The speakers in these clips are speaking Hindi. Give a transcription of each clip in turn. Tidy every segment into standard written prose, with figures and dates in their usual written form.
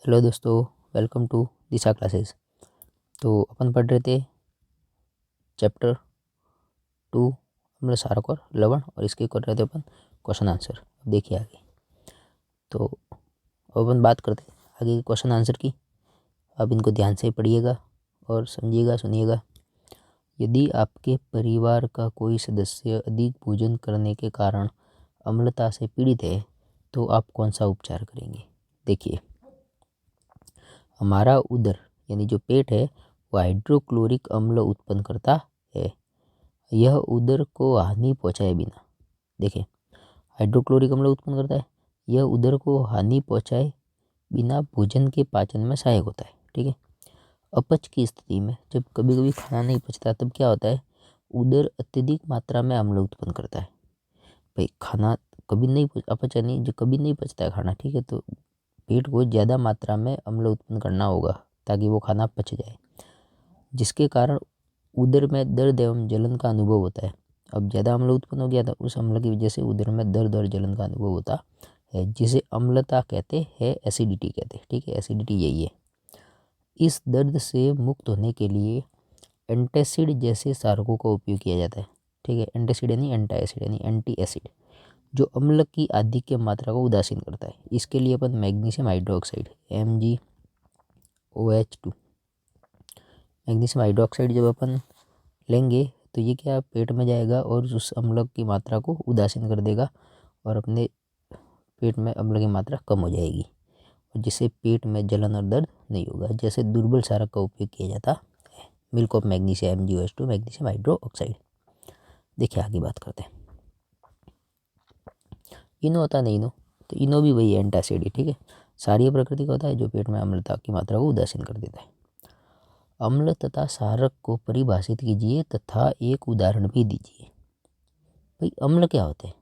हेलो दोस्तों, वेलकम टू दिशा क्लासेस। तो अपन पढ़ रहे थे चैप्टर 2 अम्ल क्षारक और लवण, और इसके कर रहे थे अपन क्वेश्चन आंसर। अब देखिए आगे। तो अब अपन बात करते हैं आगे के क्वेश्चन आंसर की। अब इनको ध्यान से पढ़िएगा और समझिएगा, सुनिएगा। यदि आपके परिवार का कोई सदस्य अधिक भोजन करने के कारण अम्लता से पीड़ित है तो आप कौन सा उपचार करेंगे। देखिए, हमारा उदर यानी जो पेट है वो हाइड्रोक्लोरिक अम्ल उत्पन्न करता है। यह उदर को हानि पहुंचाए बिना, देखिए, हाइड्रोक्लोरिक अम्ल उत्पन्न करता है। यह उदर को हानि पहुंचाए बिना भोजन के पाचन में सहायक होता है। ठीक है। अपच की स्थिति में जब कभी कभी खाना नहीं पचता तब क्या होता है, उदर अत्यधिक मात्रा में अम्ल उत्पन्न करता है। भाई खाना कभी नहीं अपच यानी जो कभी नहीं पचता है खाना, ठीक है, तो पेट को ज़्यादा मात्रा में अम्ल उत्पन्न करना होगा ताकि वो खाना पच जाए, जिसके कारण उदर में दर्द एवं जलन का अनुभव होता है। अब ज़्यादा अम्ल उत्पन्न हो गया था, उस अम्ल की वजह से उदर में दर्द और जलन का अनुभव होता है, जिसे अम्लता कहते हैं, एसिडिटी कहते हैं। ठीक है, एसिडिटी यही है। इस दर्द से मुक्त होने के लिए एंटासिड जैसे क्षारकों का उपयोग किया जाता है। ठीक है, एंटासिड यानी एंटा एसिड यानी एंटी एसिड, जो अम्ल की आधिक्य मात्रा को उदासीन करता है। इसके लिए अपन magnesium hydroxide MgOH2, magnesium hydroxide जब अपन लेंगे तो ये क्या पेट में जाएगा और उस अम्ल की मात्रा को उदासीन कर देगा और अपने पेट में अम्ल की मात्रा कम हो जाएगी, और जिससे पेट में जलन और दर्द नहीं होगा। जैसे दुर्बल क्षारक का उपयोग किया जाता है, milk of magnesium MgOH2, magnesium hydroxide. देखिए आगे बात करते हैं। इनो होता नहीं, इनो तो इनो भी वही एंटासिड है। ठीक है, क्षारीय प्रकृति का होता है जो पेट में अम्लता की मात्रा को उदासीन कर देता है। अम्ल तथा क्षारक को परिभाषित कीजिए तथा एक उदाहरण भी दीजिए। भाई अम्ल क्या होते हैं,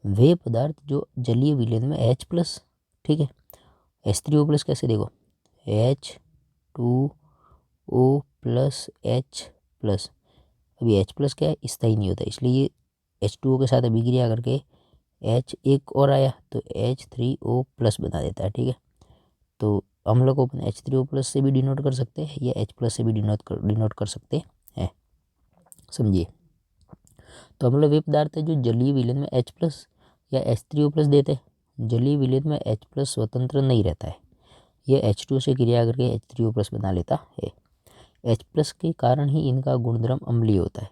वे पदार्थ जो जलीय विलयन में H+, ठीक है, H3O+ कैसे, देखो H2O+H+। अभी H+ क्या है, स्थायी नहीं होता, इसलिए ये H2O के साथ अभिक्रिया करके H एक और आया तो H3O+ बना देता है। ठीक है, तो अम्ल को अपन H3O+ से भी डिनोट कर सकते हैं या H+ से भी डिनोट कर सकते हैं। समझिए, तो अम्ल वे पदार्थ है जो जलीय विलयन में H+ या H3O+ देते हैं। जलीय विलयन में H+ स्वतंत्र नहीं रहता है, यह H2 से क्रिया करके H3O+ बना लेता है। H+ के कारण ही इनका गुणधर्म अम्लीय होता है।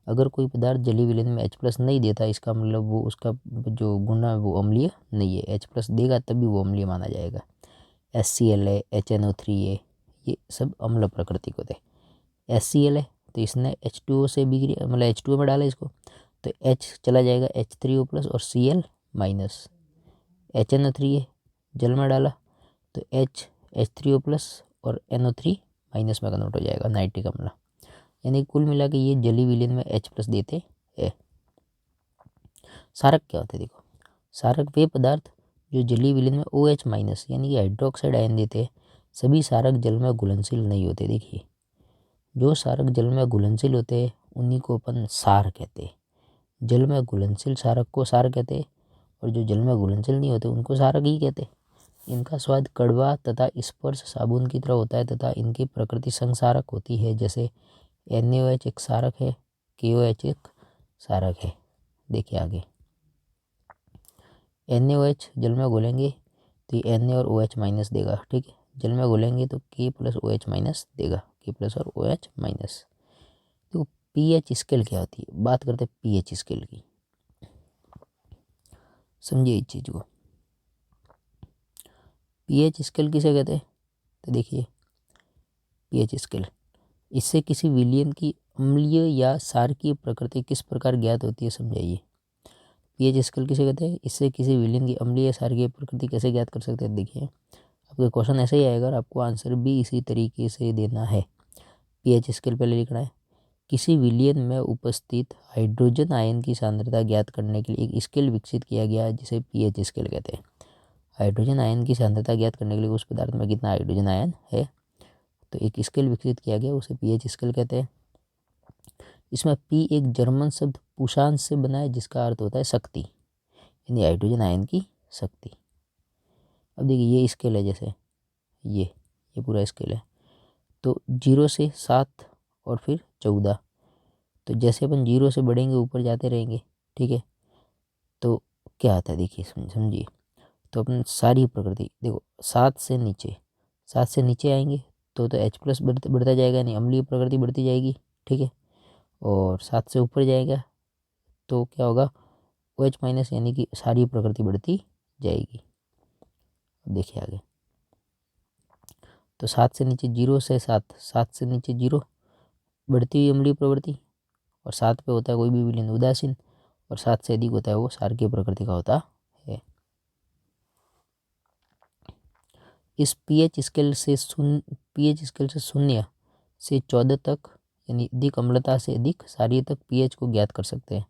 अगर कोई पदार्थ जलीय विलयन में H+ नहीं देता, इसका मतलब वो उसका जो गुण है वो अम्लीय नहीं है। H+ देगा तभी वो अम्लीय माना जाएगा। HCl है, HNO3 है, ये सब अम्ल प्रकृति को होते हैं। HCl है तो इसने H2O से बिक्रिया, मतलब H2O में डाला इसको, तो H चला जाएगा H3O+ और Cl माइनस। HNO3 है, जल में डाला तो H3O+ और NO3 माइनस में कन्वर्ट हो जाएगा, नाइट्रिक अम्ल। यानी कुल मिला के ये जलीय विलयन में H+ देते हैं। क्षारक क्या होते हैं, देखो, क्षारक वे पदार्थ जो जलीय विलयन में OH- यानी कि हाइड्रोक्साइड आयन देते हैं। सभी क्षारक जल में घुलनशील नहीं होते। देखिए, जो क्षारक जल में घुलनशील होते हैं उन्हीं को अपन क्षार कहते हैं। जल में घुलनशील क्षारक को क्षार कहते हैं, और जो जल में घुलनशील नहीं होते उनको क्षारक ही कहते हैं। इनका स्वाद कड़वा तथा स्पर्श साबुन की तरह होता है तथा इनकी प्रकृति संक्षारक होती है। जैसे NaOH एक क्षारक है, KOH एक क्षारक है। देखिए आगे, NaOH जल में घुलेंगे तो ये Na और OH- देगा। ठीक है, जल में घुलेंगे तो K+OH- देगा, K+ और OH-। तो pH स्केल क्या होती है, बात करते हैं pH स्केल की। समझिए इस चीज़ को, pH स्केल किसे कहते हैं, तो देखिए pH स्केल, इससे किसी विलयन की अम्लीय या क्षारकीय प्रकृति किस प्रकार ज्ञात होती है, समझाइए। pH स्केल किसे कहते हैं, इससे किसी विलयन की अम्लीय या क्षारकीय प्रकृति कैसे ज्ञात कर सकते हैं। देखिए, आपका क्वेश्चन ऐसे ही आएगा और आपको आंसर भी इसी तरीके से देना है। pH स्केल पहले लिखना है। किसी विलयन में उपस्थित हाइड्रोजन आयन की सांद्रता ज्ञात करने के लिए एक स्केल विकसित किया गया जिसे pH स्केल कहते हैं। हाइड्रोजन आयन की सांद्रता ज्ञात करने के लिए उस पदार्थ में कितना हाइड्रोजन आयन है, तो एक स्केल विकसित किया गया, उसे pH स्केल कहते हैं। इसमें P एक जर्मन शब्द पुषांश से बना है जिसका अर्थ होता है शक्ति, यानी हाइड्रोजन आयन की शक्ति। अब देखिए ये स्केल है, जैसे ये पूरा स्केल है। तो 0 से 7 और फिर 14। तो जैसे अपन 0 से बढ़ेंगे ऊपर जाते रहेंगे, ठीक है, तो क्या आता है देखिए, समझिए। तो अपन सारी प्रकृति देखो, 7 से नीचे आएंगे तो एच प्लस बढ़ता जाएगा, नहीं अम्लीय प्रकृति बढ़ती जाएगी, ठीक है। और 7 से ऊपर जाएगा तो क्या होगा, ओ एच माइनस, यानी कि सारी प्रकृति बढ़ती जाएगी। अब देखिए आगे, तो 7 से नीचे 0 से 7 से नीचे 0 बढ़ती हुई अम्लीय प्रवृत्ति, और 7 पे होता है कोई भी विलयन उदासीन, और 7 से अधिक होता है वो क्षारकीय प्रकृति का होता है। इस पीएच स्केल से 0 से 14 तक, यानी अधिक अम्लता से अधिक क्षारीय तक पीएच को ज्ञात कर सकते हैं।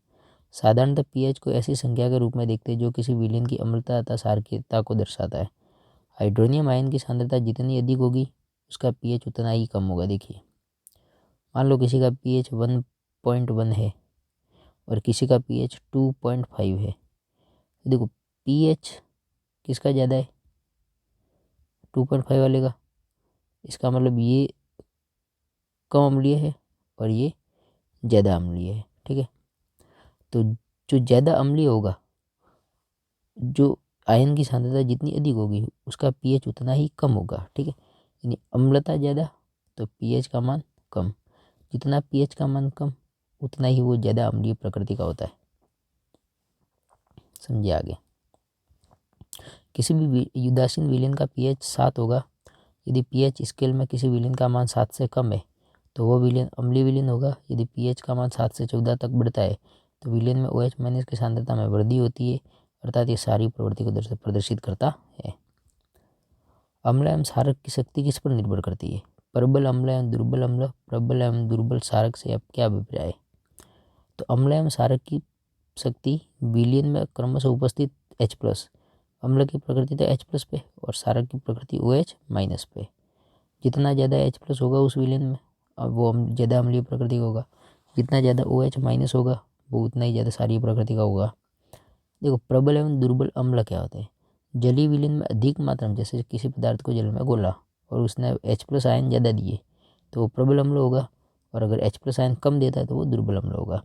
साधारणतः पीएच को ऐसी संख्या के रूप में देखते हैं जो किसी विलयन की अम्लता तथा क्षारकीयता को दर्शाता है। हाइड्रोनियम आयन की सांद्रता जितनी अधिक होगी उसका पीएच उतना ही कम होगा। देखिए, मान लो किसी का पीएच 1.1 है और किसी का पीएच 2.5 है। देखो, पीएच किसका ज़्यादा है, 2.5 वाले का। इसका मतलब ये कम अम्लीय है और ये ज़्यादा अम्लीय है, ठीक है। तो जो ज़्यादा अम्लीय होगा, जो आयन की सांद्रता जितनी अधिक होगी उसका पीएच उतना ही कम होगा, ठीक है। यानी अम्लता ज़्यादा तो पीएच का मान कम, जितना पीएच का मान कम उतना ही वो ज़्यादा अम्लीय प्रकृति का होता है। समझिए आगे, किसी भी उदासीन विलयन का पीएच 7 होगा। यदि पीएच स्केल में किसी विलयन का मान 7 से कम है तो वह विलयन अम्लीय विलयन होगा। यदि पीएच का मान 7 से 14 तक बढ़ता है तो विलयन में OH माइनस की सांद्रता में वृद्धि होती है, अर्थात ये सारी प्रवृत्ति को प्रदर्शित करता है। अम्ल एवं क्षारक की शक्ति किस पर निर्भर करती है, प्रबल अम्ल एवं दुर्बल अम्ल, प्रबल एवं दुर्बल क्षारक से अब क्या अभिप्राय है। तो अम्ल एवं क्षारक की शक्ति विलयन में क्रमशः उपस्थित H+, अम्ल की प्रकृति तो H+ पे और क्षारक की प्रकृति OH माइनस पे। जितना ज़्यादा H+ होगा उस विलयन में, अब वो ज़्यादा अम्लीय प्रकृति का होगा। जितना ज़्यादा OH माइनस होगा वो उतना ही ज़्यादा क्षारीय प्रकृति का होगा। देखो, प्रबल एवं दुर्बल अम्ल क्या होते हैं, जलीय विलयन में अधिक मात्रा में, जैसे किसी पदार्थ को जल में घोला और उसने H+ आयन ज़्यादा दिए तो वो प्रबल अम्ल होगा, और अगर H+ आयन कम देता है तो वो दुर्बल अम्ल होगा।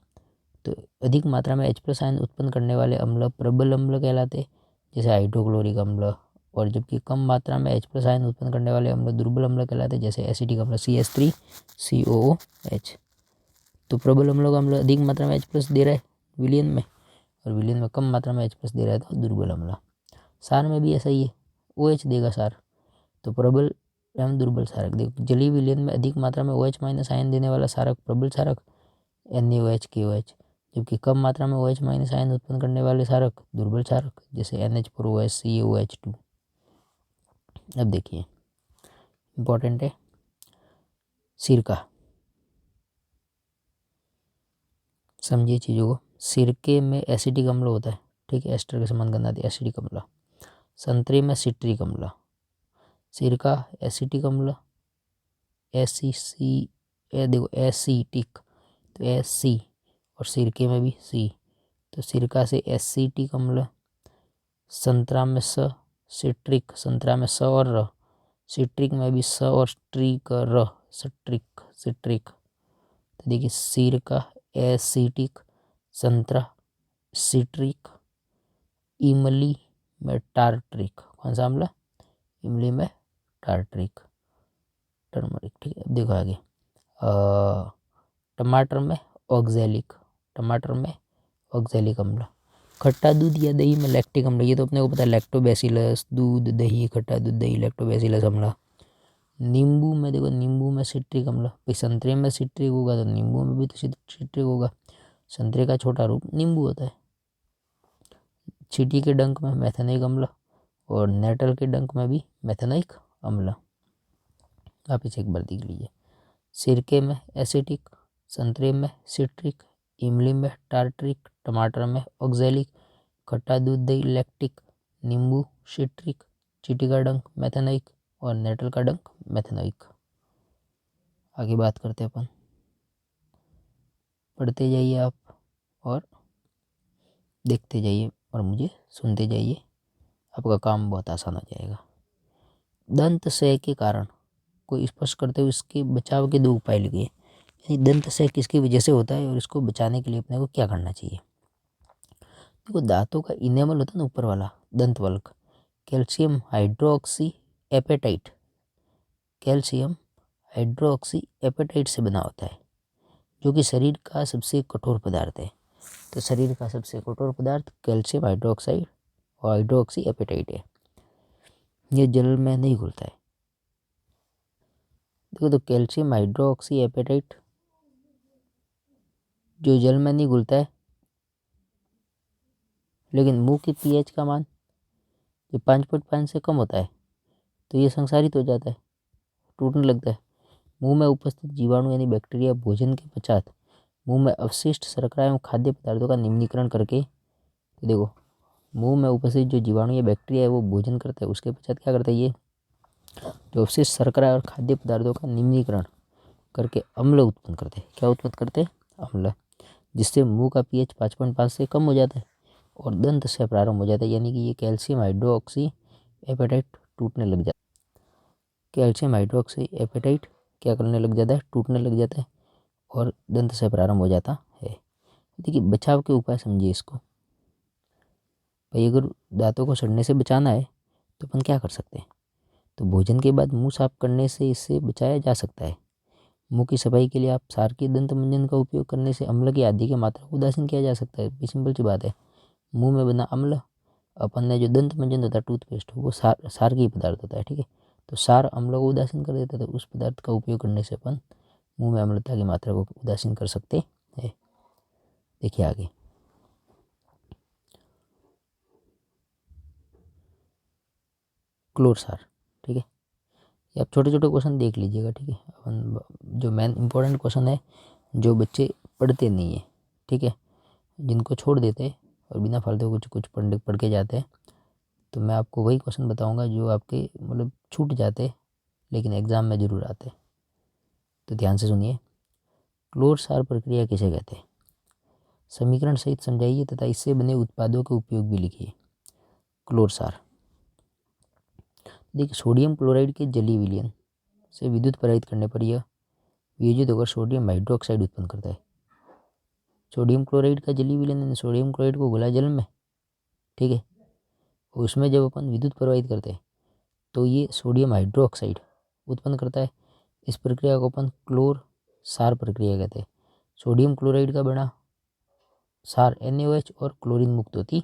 तो अधिक मात्रा में H+ आयन उत्पन्न करने वाले अम्ल प्रबल अम्ल कहलाते, जैसे हाइड्रोक्लोरिक अम्ल। और जबकि कम मात्रा में H+ आयन उत्पन्न करने वाले अम्ल दुर्बल अम्ल कहलाते, जैसे एसिटिक अम्ल CH3COOH। तो प्रबल अम्लों का अम्ल अधिक मात्रा में H+ दे रहा है विलयन में, और विलयन में कम मात्रा में H+ दे रहा है तो दुर्बल अम्ल। सार में भी ऐसा ही है, OH देगा सार, तो प्रबल एवं दुर्बल क्षारक। देखो, जलीय विलयन में अधिक मात्रा में OH माइनस आयन देने वाला क्षारक प्रबल क्षारक NaOH KOH, जबकि कम मात्रा में OH माइनस आयन उत्पन्न करने वाले क्षारक दुर्बल क्षारक, जैसे NH4OH CaOH2। अब देखिए, इंपॉर्टेंट है सिरका, समझिए चीज़ों को। सिरके में एसिटिक अम्ल होता है, ठीक है, एस्टर के समान गंधा एसिटिक अम्ल। संतरे में सिट्रिक अम्ल। सिरका एसिटिक अम्ल, देखो एसिटिक, तो SC, और सिरके में भी C, तो सिरका से एसिटिक अम्ल। संतरा में सिट्रिक, संतरा में और र, सिट्रिक में भी और स्ट्रिक र, सिट्रिक। तो देखिए, सिरका एसिटिक, संतरा सिट्रिक, इमली में टार्ट्रिक। कौन सा अम्ल, इमली में टार्ट्रिक, टर्मरिक, ठीक है। अब देखो आगे, टमाटर में ऑक्जेलिक, टमाटर में ऑक्जेलिक अम्ल। खट्टा दूध या दही में लैक्टिक अम्ल, ये तो अपने को पता है, लैक्टोबैसिलस, दूध दही, खट्टा दूध दही, लैक्टोबैसिलस अम्ल। नींबू में देखो, नींबू में सिट्रिक अम्ल। भाई संतरे में सिट्रिक होगा तो नींबू में भी तो सिट्रिक होगा, संतरे का छोटा रूप नींबू होता है। चींटी के डंक में मैथेनोइक अम्ल, और नेटल के डंक में भी मैथेनोइक अम्ल। आप इसे एक बार देख लीजिए, सिरके में एसिटिक, संतरे में सिट्रिक, इमली में टार्ट्रिक, टमाटर में ऑक्जेलिक, खट्टा दूध दही लैक्टिक, नींबू सिट्रिक, चींटी का डंक मैथेनोइक, और नेटल का डंक मैथेनोइक। आगे बात करते हैं अपन, पढ़ते जाइए आप और देखते जाइए और मुझे सुनते जाइए, आपका काम बहुत आसान हो जाएगा। दंत सह के कारण को स्पष्ट करते हुए इसके बचाव के 2 उपाय लिखिए। यानी दंत सह किसकी वजह से होता है और इसको बचाने के लिए अपने को क्या करना चाहिए। देखो दांतों का इनेमल होता है ना ऊपर वाला दंत वल्क, calcium hydroxyapatite, calcium hydroxyapatite से बना होता है, जो कि शरीर का सबसे कठोर पदार्थ है। तो शरीर का सबसे कठोर पदार्थ कैल्शियम हाइड्रोक्साइड और हाइड्रोक्सी एपेटाइट है। ये जल में नहीं घुलता है। देखो तो कैल्शियम हाइड्रोक्सी एपेटाइट जो जल में नहीं घुलता है, लेकिन मुंह की पीएच का मान जो 5.5 से कम होता है तो ये संसारित हो जाता है, टूटने लगता है। मुंह में उपस्थित जीवाणु यानी बैक्टीरिया भोजन के पश्चात मुंह में अवशिष्ट शर्करा एवं खाद्य पदार्थों का निम्नीकरण करके, तो देखो मुंह में उपस्थित जो जीवाणु या बैक्टीरिया है वो भोजन करता है, उसके पश्चात क्या करता है ये जो अवशिष्ट शर्करा और खाद्य पदार्थों का निम्नीकरण करके अम्ल उत्पन्न करते हैं। क्या उत्पन्न करते हैं? अम्ल, जिससे मुंह का पीएच 5.5 से कम हो जाता है और दंत से प्रारंभ हो जाता है। यानी कि ये कैल्शियम हाइड्रोक्सी एपेटाइट टूटने लग जाता है। कैल्शियम हाइड्रोक्सी एपेटाइट क्या करने लग जाता है? टूटने लग जाता है और दंत से प्रारंभ हो जाता है। देखिए बचाव के उपाय समझिए इसको। भाई अगर दांतों को सड़ने से बचाना है तो अपन क्या कर सकते हैं? तो भोजन के बाद मुंह साफ करने से इससे बचाया जा सकता है। मुंह की सफाई के लिए आप सार के दंत मंजन का उपयोग करने से अम्ल की आदि की मात्रा को उदासीन किया जा सकता है। ये सिंपल सी बात है। मुंह में बना अम्ल, अपन ने जो दंत मंजन होता है टूथपेस्ट वो सार की पदार्थ होता है, ठीक है। तो सार अम्ल को उदासीन कर देता है, तो उस पदार्थ का उपयोग करने से अपन मुंह में अम्लता की मात्रा को उदासीन कर सकते हैं। देखिए आगे क्लोर सार, ठीक है। ये आप छोटे छोटे क्वेश्चन देख लीजिएगा, ठीक है। अपन जो मेन इंपॉर्टेंट क्वेश्चन है जो बच्चे पढ़ते नहीं है, ठीक है, जिनको छोड़ देते हैं और बिना फालतू कुछ कुछ पढ़ के जाते हैं, तो मैं आपको वही क्वेश्चन बताऊंगा जो आपके मतलब छूट जाते लेकिन एग्ज़ाम में ज़रूर आते। तो ध्यान से सुनिए। क्लोर सार प्रक्रिया किसे कहते हैं? समीकरण सहित समझाइए तथा इससे बने उत्पादों के उपयोग भी लिखिए। क्लोर सार, देखिए सोडियम क्लोराइड के जलीय विलयन से विद्युत प्रवाहित करने पर यह वियोजित होकर सोडियम हाइड्रोक्साइड उत्पन्न करता है। सोडियम क्लोराइड का जलीय विलयन, सोडियम क्लोराइड को घुला जल में, ठीक है, उसमें जब अपन विद्युत प्रवाहित करते हैं तो ये सोडियम हाइड्रोक्साइड उत्पन्न करता है। इस प्रक्रिया को अपन क्लोर सार प्रक्रिया कहते हैं। सोडियम क्लोराइड का बना सार NaOH और क्लोरीन मुक्त होती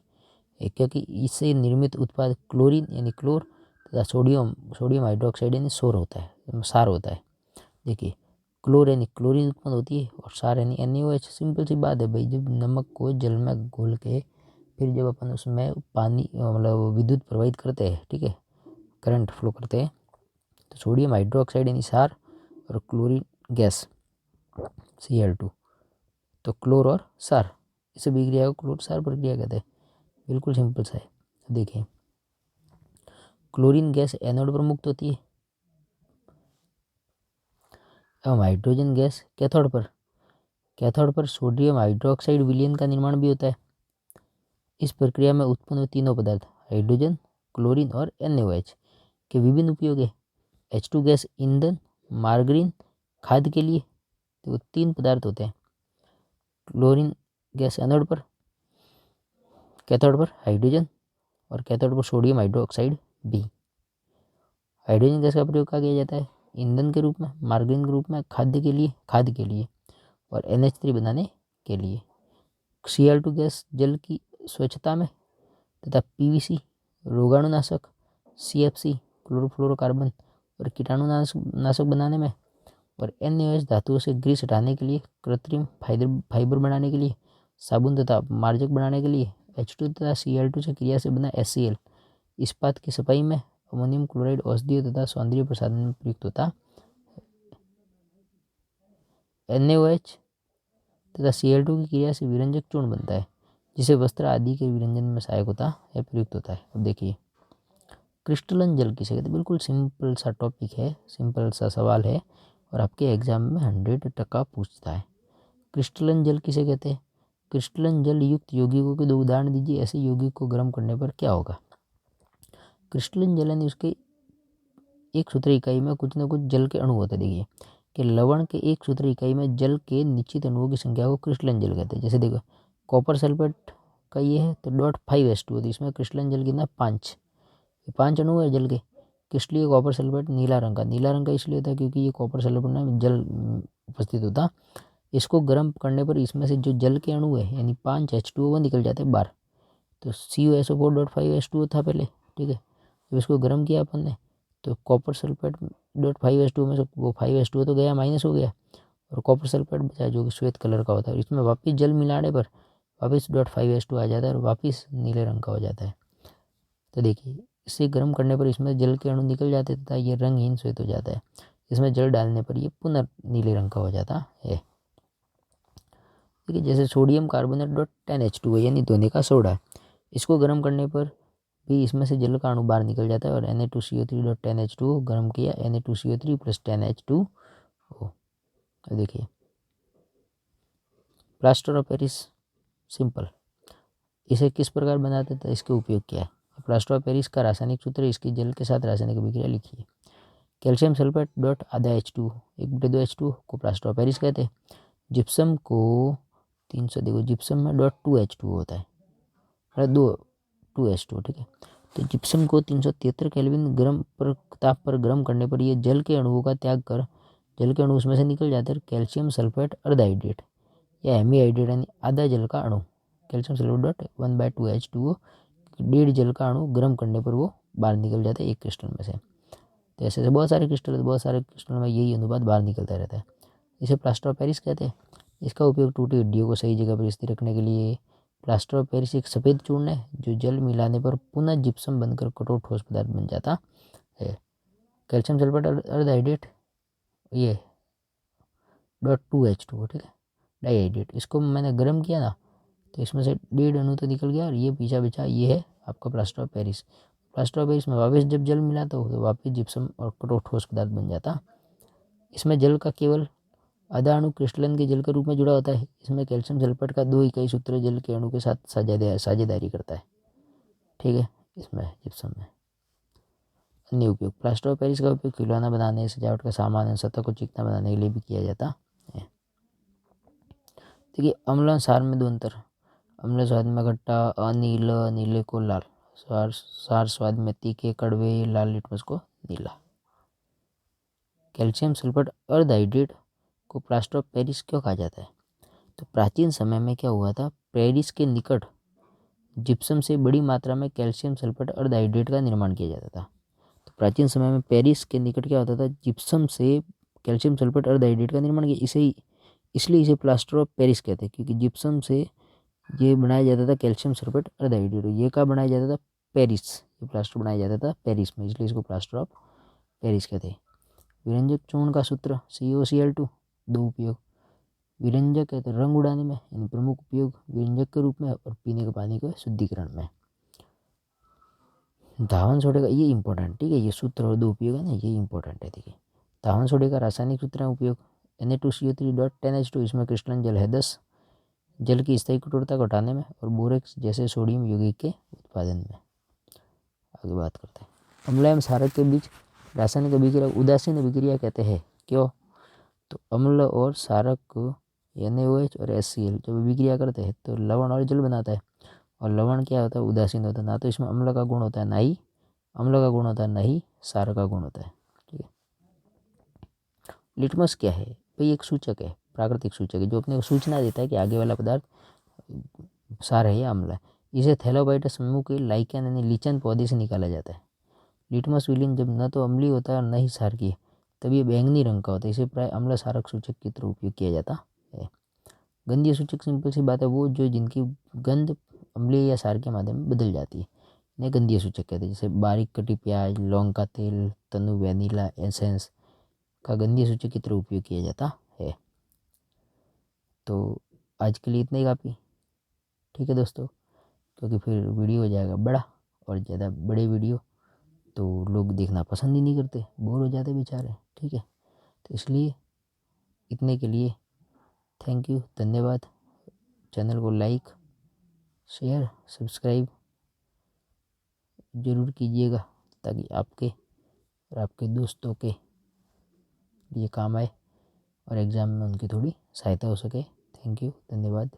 है, क्योंकि इससे निर्मित उत्पाद क्लोरीन यानी क्लोर तथा सोडियम हाइड्रोक्साइड यानी सोर होता है, सार होता है। देखिए क्लोर यानी क्लोरीन उत्पन्न होती है और सार यानी NaOH। सिंपल सी बात है भाई, जब नमक को जल में घोल के फिर जब अपन उसमें पानी मतलब विद्युत प्रवाहित करते हैं, ठीक है, करंट फ्लो करते हैं, तो सोडियम हाइड्रोक्साइड यानी सार और क्लोरीन गैस Cl2, तो क्लोर और सार, इस अभिक्रिया को क्लोर सार प्रक्रिया कहते हैं। बिल्कुल सिंपल सा है। देखिए क्लोरीन गैस एनोड पर मुक्त होती है एवं हाइड्रोजन गैस कैथोड पर सोडियम हाइड्रोक्साइड विलयन का निर्माण भी होता है। इस प्रक्रिया में उत्पन्न हुए तीनों पदार्थ हाइड्रोजन, क्लोरीन और NaOH के विभिन्न उपयोग है। H2 गैस ईंधन, मार्गरीन, खाद के लिए, तो 3 पदार्थ होते हैं। क्लोरीन गैस एनोड पर, कैथोड पर हाइड्रोजन और कैथोड पर सोडियम हाइड्रोक्साइड भी। हाइड्रोजन गैस का प्रयोग क्या किया जाता है? ईंधन के रूप में, मार्गरीन के रूप में, खाद के लिए और NH3 बनाने के लिए। Cl2 गैस जल की स्वच्छता में तथा PVC रोगाणुनाशक, CFC क्लोरोफ्लोरोकार्बन और कीटाणुनाशक बनाने में, और NaOH धातुओं से ग्रीस हटाने के लिए, कृत्रिम फाइबर बनाने के लिए, साबुन तथा मार्जक बनाने के लिए, H2 तथा Cl2 से क्रिया से बना HCl इस्पात की सफाई में, अमोनियम क्लोराइड औषधीय तथा सौंदर्य प्रसाधन में प्रयुक्त होता। NaOH तथा Cl2 की क्रिया से विरंजक चूर्ण बनता है जिसे वस्त्र आदि के विरंजन में सहायक होता है, प्रयुक्त होता है। अब देखिए क्रिस्टलन जल किसे कहते हैं? बिल्कुल सिंपल सा टॉपिक है, सिंपल सा सवाल है और आपके एग्जाम में 100% पूछता है। क्रिस्टलन जल किसे कहते हैं? क्रिस्टलन जल युक्त यौगिकों के 2 उदाहरण दीजिए। ऐसे यौगिक को गर्म करने पर क्या होगा? क्रिस्टलन जल यानी उसके एक सूत्र इकाई में कुछ न कुछ जल के अणु होते हैं। देखिए कि लवण के एक सूत्र इकाई में जल के निश्चित अणुओं की संख्या को क्रिस्टलन जल कहते हैं। जैसे देखो कॉपर सल्फेट का ये है तो .5H2 है, इसमें क्रिस्टलन जल कितना 5, 5 अणु है जल के। किस लिए कॉपर सल्फेट नीला रंग का, नीला रंग का इसलिए होता है क्योंकि ये कॉपर सल्फेट में जल उपस्थित होता। इसको गर्म करने पर इसमें से जो जल के अणु है यानी 5H2O वो निकल जाते हैं बाहर। तो CuSO4.5H2O था पहले, ठीक है। जब इसको गर्म किया अपन ने तो कॉपर सल्फेट .5H2O में से वो 5H2O तो गया, माइनस हो गया, और कॉपर सल्फेट बचा जो कि श्वेत कलर का होता है। इसमें वापस जल मिलाने पर वापस .5H2 आ जाता है और वापस नीले रंग का हो जाता है। तो देखिए इसे गर्म करने पर इसमें जल के अणु निकल जाते तथा ये रंगहीन श्वेत हो जाता है। इसमें जल डालने पर ये पुनः नीले रंग का हो जाता है। ठीक है, जैसे सोडियम कार्बोनेट .10H2 है यानी धोने का सोडा, इसको गर्म करने पर भी इसमें से जल का अणु बाहर निकल जाता है और Na2CO3.10H2O गर्म किया Na2CO3 + 10H2O। देखिए प्लास्टर ऑफ पेरिस सिंपल, इसे किस प्रकार बनाते थे, इसके उपयोग क्या है। प्लास्टर ऑफ पेरिस का रासायनिक सूत्र, इसकी जल के साथ रासायनिक अभिक्रिया लिखिए। कैल्शियम सल्फेट .आधा H2 1/2H2 को प्लास्टर ऑफ पेरिस कहते हैं। जिप्सम को 300, देखो जिप्सम में .2H2 होता है, 2H2, ठीक है। तो जिप्सम को 373 केल्विन गर्म पर ताप पर गर्म करने पर यह जल के अणुओं का त्याग कर जल के अणु उसमें से निकल जाते हैं। कैल्शियम सल्फेट अर्धहाइड्रेट या हेमीहाइड्रेट यानी आधा जल का अणु, कैल्शियम सल्फेट .1/2H2O 1.5 जल का अणु गर्म करने पर वो बाहर निकल जाता है एक क्रिस्टल में से। तो ऐसे बहुत सारे क्रिस्टल में यही अनुपात बाहर निकलता रहता है। इसे प्लास्टर ऑफ पेरिस कहते हैं। इसका उपयोग टूटी हड्डियों को सही जगह पर स्थिर रखने के लिए। प्लास्टर ऑफ पेरिस एक सफ़ेद चूर्ण है जो जल मिलाने पर पुनः जिप्सम बनकर कठोर ठोस पदार्थ बन जाता है। कैल्शियम सल्फेट अर्धहाइड्रेट ये .2H2, ठीक है, डाईहाइड्रेट, इसको मैंने गर्म किया ना तो इसमें से 1.5 अणु तो निकल गया और ये पीछा पीछा ये है आपका plaster of Paris. Plaster of Paris में वापस जब जल मिला तो वापस जिप्सम और कठोर ठोस पदार्थ बन जाता। इसमें जल का केवल आधा अणु क्रिस्टलन के जल के रूप में जुड़ा होता है। इसमें कैल्शियम सल्फेट का 2 इकाई सूत्र जल के अणु के साथ साझेदारी करता है, ठीक है। इसमें जिप्सम में अन्य उपयोग, प्लास्टर ऑफ पेरिस का उपयोग खिलौना बनाने, सजावट का सामान और सतह को चिकना बनाने के लिए भी किया जाता है। देखिए अम्ल और सार में दो अंतर। अम्ल स्वाद में खट्टा, अनील, नीले को लाल, सार स्वाद में तीखे कड़वे, लाल लिटमस को नीला। कैल्शियम सल्फेट अर्धहाइड्रेट को प्लास्टर ऑफ पेरिस क्यों कहा जाता है। तो प्राचीन समय में क्या हुआ था, पेरिस के निकट जिप्सम से बड़ी मात्रा में कैल्शियम सल्फेट अर्धहाइड्रेट का निर्माण किया जाता था। तो प्राचीन समय में पेरिस के निकट क्या होता था, जिप्सम से कैल्शियम सल्फेट अर्धहाइड्रेट का निर्माण किया। इसलिए इसे प्लास्टर ऑफ पेरिस कहते हैं क्योंकि जिप्सम से ये बनाया जाता था कैल्शियम सल्फेट अर्धहाइड्रेट। ये कहाँ बनाया जाता था, पेरिस, ये प्लास्टर बनाया जाता था पेरिस में, इसलिए इसको प्लास्टर ऑफ पेरिस कहते हैं। विरंजक चूर्ण का सूत्र COCl2, दो उपयोग। विरंजक है तो रंग उड़ाने में यानी प्रमुख उपयोग विरंजक के रूप में और पीने के पानी के शुद्धिकरण में। धावन सोडे का ये इंपॉर्टेंट, ठीक है, ये सूत्र और दो उपयोग है ना, ये इंपॉर्टेंट है। देखिए धावन सोडे का रासायनिक सूत्र है उपयोग Na2CO3.10H2, इसमें क्रिस्टलन जल है 10, जल की स्थायी कठोरता घटाने में और बोरेक्स जैसे सोडियम यौगिक के उत्पादन में। आगे बात करते हैं अम्ल एवं क्षारक के बीच रासायनिक अभिक्रिया उदासीन अभिक्रिया कहते हैं। क्यों, तो अम्ल और क्षारक NaOH और HCl जब अभिक्रिया करते हैं तो लवण और जल बनाता है, और लवण क्या होता है, उदासीन होता है, ना तो इसमें अम्ल का गुण होता है ना ही क्षार का गुण होता है, ठीक है। लिटमस क्या है भाई, एक सूचक है, प्राकृतिक सूचक है जो अपने को सूचना देता है कि आगे वाला पदार्थ क्षार है या अम्ल है। इसे थैलोबाइटस समूह के लाइकेन यानी लीचन पौधे से निकाला जाता है। लिटमस विलीन जब न तो अम्लीय होता है और न ही क्षारकीय, तब ये बैंगनी रंग का होता है। इसे प्राय अम्ल क्षारक सूचक की तरह उपयोग किया जाता है। गंधीय सूचक सिंपल सी बात है, वो जो जिनकी गंध अम्लीय या क्षार के माध्यम में बदल जाती है, इन्हें गंधीय सूचक कहते हैं। जैसे बारीक कटी प्याज, लौंग का तेल, तनु वैनिला एसेंस का गंधीय सूचक की तरह उपयोग किया जाता है। तो आज के लिए इतना ही काफ़ी, ठीक है दोस्तों, क्योंकि फिर वीडियो हो जाएगा बड़ा, और ज़्यादा बड़े वीडियो तो लोग देखना पसंद ही नहीं करते, बोर हो जाते बेचारे, ठीक है। तो इसलिए इतने के लिए थैंक यू, धन्यवाद। चैनल को लाइक शेयर सब्सक्राइब ज़रूर कीजिएगा ताकि आपके और आपके दोस्तों के लिए काम आए और एग्ज़ाम में उनकी थोड़ी सहायता हो सके। थैंक यू, धन्यवाद।